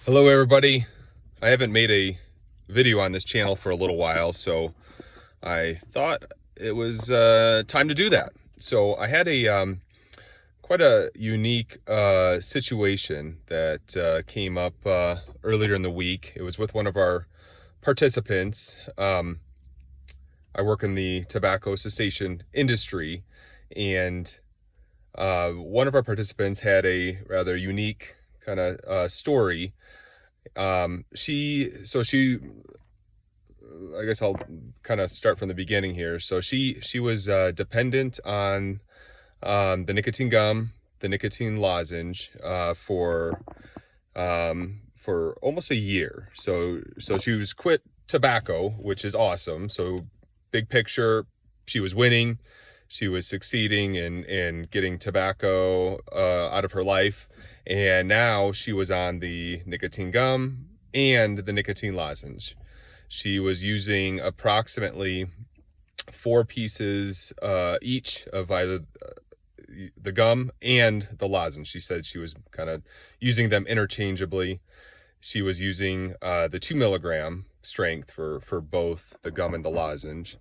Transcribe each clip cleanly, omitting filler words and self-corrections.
Hello everybody. I haven't made a video on this channel for a little while, so I thought it was time to do that. So I had a quite a unique situation that came up earlier in the week. It was with one of our participants. I work in the tobacco cessation industry, and one of our participants had a rather unique kind of story. She, I guess I'll kind of start from the beginning here. So she was dependent on the nicotine gum, the nicotine lozenge, for almost a year. So she was quit tobacco, which is awesome. So big picture, she was winning. She was succeeding in getting tobacco out of her life. And now she was on the nicotine gum and the nicotine lozenge. She was using approximately 4 pieces each of either the gum and the lozenge. She said she was kind of using them interchangeably. She was using the 2 milligram strength for both the gum and the lozenge.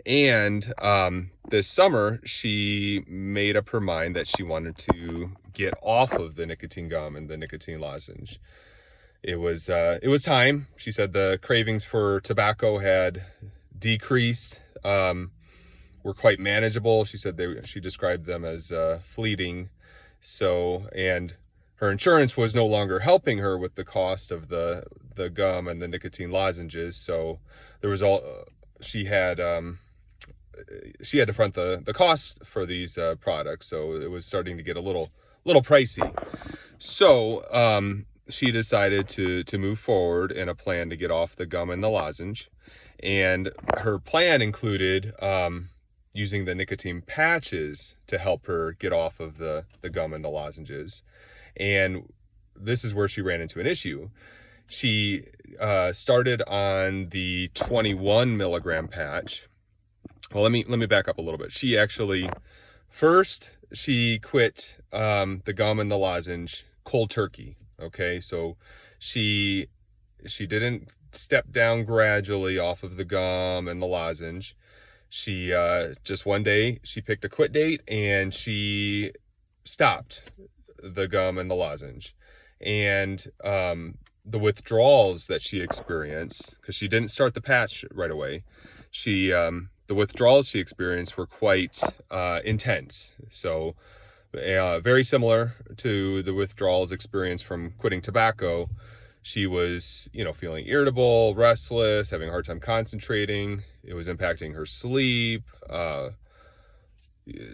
And this summer, she made up her mind that she wanted to get off of the nicotine gum and the nicotine lozenge. It was time. She said the cravings for tobacco had decreased, were quite manageable. She said she described them as fleeting. So, and her insurance was no longer helping her with the cost of the gum and the nicotine lozenges. So there was she had to front the cost for these products. So it was starting to get a little pricey. So she decided to move forward in a plan to get off the gum and the lozenge. And her plan included using the nicotine patches to help her get off of the gum and the lozenges. And this is where she ran into an issue. She started on the 21 milligram patch. Well, let me back up a little bit. She actually, first, she quit the gum and the lozenge cold turkey. Okay, so she didn't step down gradually off of the gum and the lozenge. She just one day she picked a quit date and she stopped the gum and the lozenge. And the withdrawals that she experienced, because she didn't start the patch right away, the withdrawals she experienced were quite intense. So very similar to the withdrawals experienced from quitting tobacco. She was, feeling irritable, restless, having a hard time concentrating. It was impacting her sleep,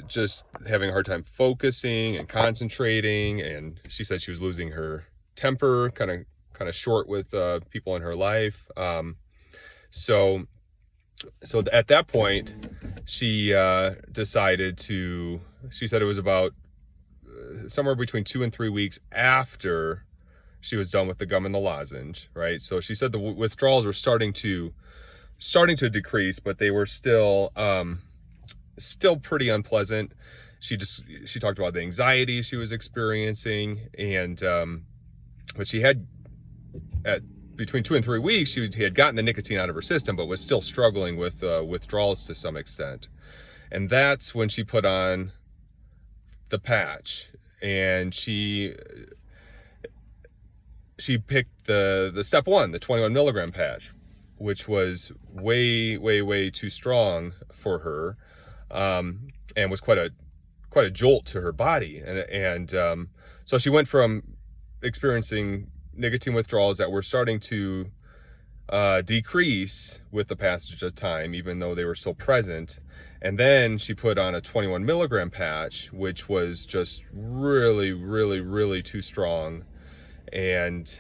just having a hard time focusing and concentrating. And she said she was losing her temper, kind of short with people in her life. So at that point, she decided to, she said it was about somewhere between 2 and 3 weeks after she was done with the gum and the lozenge, right? So she said the withdrawals were starting to decrease, but they were still pretty unpleasant. She talked about the anxiety she was experiencing, and but she had, at between 2 and 3 weeks, she had gotten the nicotine out of her system, but was still struggling with withdrawals to some extent. And that's when she put on the patch, and she picked the step 1, the 21 milligram patch, which was way too strong for her, and was quite a jolt to her body. And so she went from experiencing nicotine withdrawals that were starting to decrease with the passage of time, even though they were still present. And then she put on a 21 milligram patch, which was just really too strong. And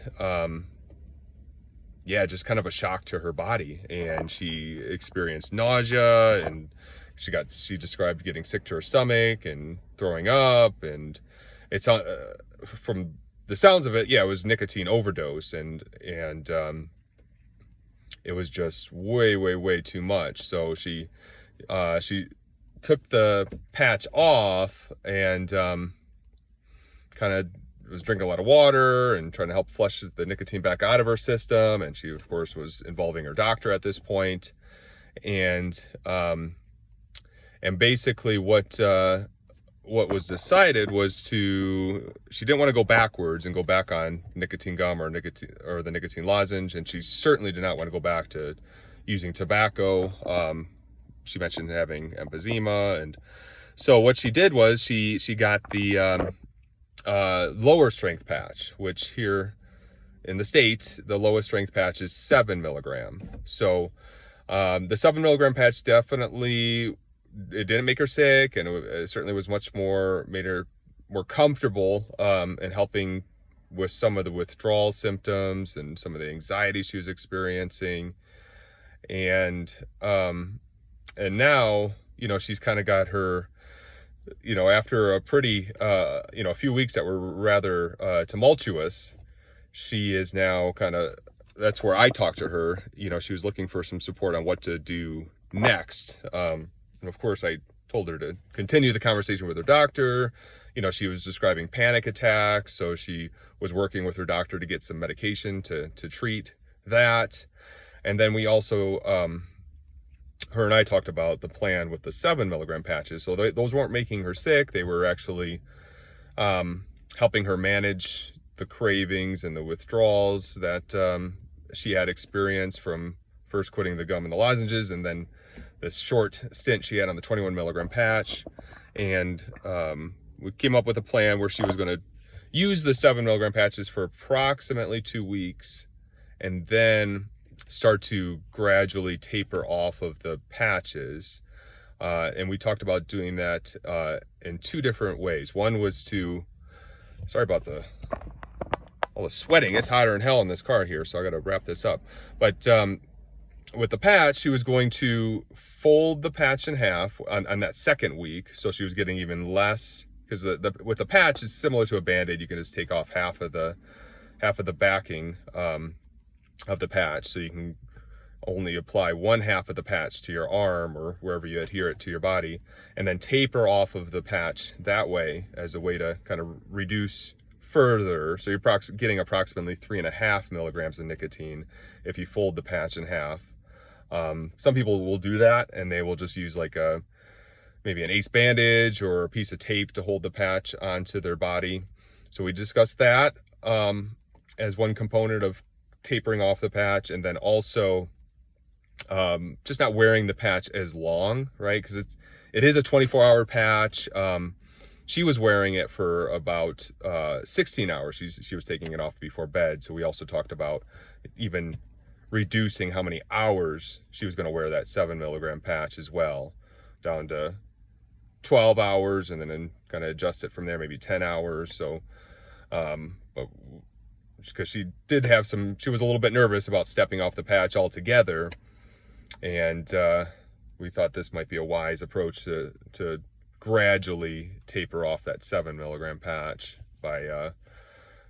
yeah, just kind of a shock to her body. And she experienced nausea, and she described getting sick to her stomach and throwing up. And it's from the sounds of it, yeah, it was nicotine overdose, and it was just way too much. So she took the patch off and kind of was drinking a lot of water and trying to help flush the nicotine back out of her system. And she, of course, was involving her doctor at this point. And basically what was decided was she didn't want to go backwards and go back on nicotine gum or the nicotine lozenge. And she certainly did not want to go back to using tobacco. She mentioned having emphysema. And so what she did was she got the lower strength patch, which here in the States, the lowest strength patch is 7 milligram. So the 7 milligram patch definitely, it didn't make her sick, and it certainly was made her more comfortable in helping with some of the withdrawal symptoms and some of the anxiety she was experiencing. And now, she's kind of got her, after a pretty, a few weeks that were rather tumultuous, she is now that's where I talked to her. She was looking for some support on what to do next. And of course, I told her to continue the conversation with her doctor. She was describing panic attacks, so she was working with her doctor to get some medication to treat that. And then we also, her and I talked about the plan with the 7 milligram patches. So those weren't making her sick. They were actually helping her manage the cravings and the withdrawals that she had experienced from first quitting the gum and the lozenges, and then this short stint she had on the 21 milligram patch. And we came up with a plan where she was going to use the 7 milligram patches for approximately 2 weeks, and then start to gradually taper off of the patches. And we talked about doing that in 2 different ways. One was sorry about all the sweating. It's hotter than hell in this car here, so I got to wrap this up. But with the patch, she was going to fold the patch in half on that second week, so she was getting even less, because with the patch, it's similar to a Band-Aid. You can just take off half of the backing of the patch, so you can only apply one half of the patch to your arm or wherever you adhere it to your body, and then taper off of the patch that way as a way to kind of reduce further. So you're getting approximately 3.5 milligrams of nicotine if you fold the patch in half. Some people will do that, and they will just use like maybe an ace bandage or a piece of tape to hold the patch onto their body. So we discussed that as one component of tapering off the patch, and then also just not wearing the patch as long, right? Because it is a 24-hour patch. She was wearing it for about 16 hours. She was taking it off before bed. So we also talked about even reducing how many hours she was going to wear that 7 milligram patch as well, down to 12 hours, and then kind of adjust it from there, maybe 10 hours. So, but because she was a little bit nervous about stepping off the patch altogether. And we thought this might be a wise approach to gradually taper off that 7 milligram patch by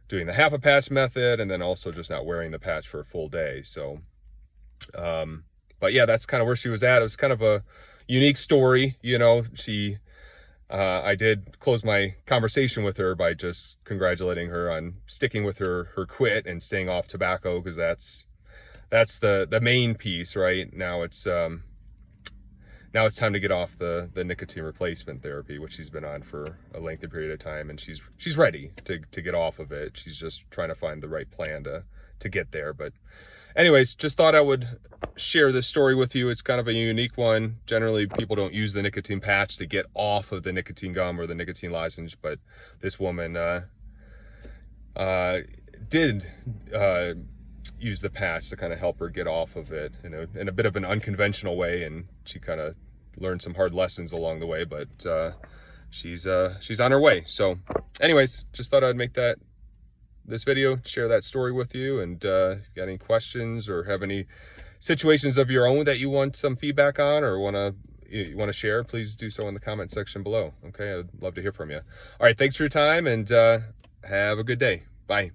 doing the half a patch method, and then also just not wearing the patch for a full day. So, but yeah, that's kind of where she was at. It was kind of a unique story. I did close my conversation with her by just congratulating her on sticking with her quit and staying off tobacco, because that's the main piece, right? Now it's time to get off the nicotine replacement therapy, which she's been on for a lengthy period of time, and she's ready to get off of it. She's just trying to find the right plan to get there. But anyways, just thought I would share this story with you. It's kind of a unique one. Generally, people don't use the nicotine patch to get off of the nicotine gum or the nicotine lozenge, but this woman did use the patch to kind of help her get off of it in a bit of an unconventional way, and she kind of learned some hard lessons along the way, but she's on her way. So anyways, just thought I'd make this video, share that story with you. And if you got any questions or have any situations of your own that you want some feedback on, or you want to share, please do so in the comment section below. Okay, I'd love to hear from you. All right, thanks for your time, and have a good day. Bye.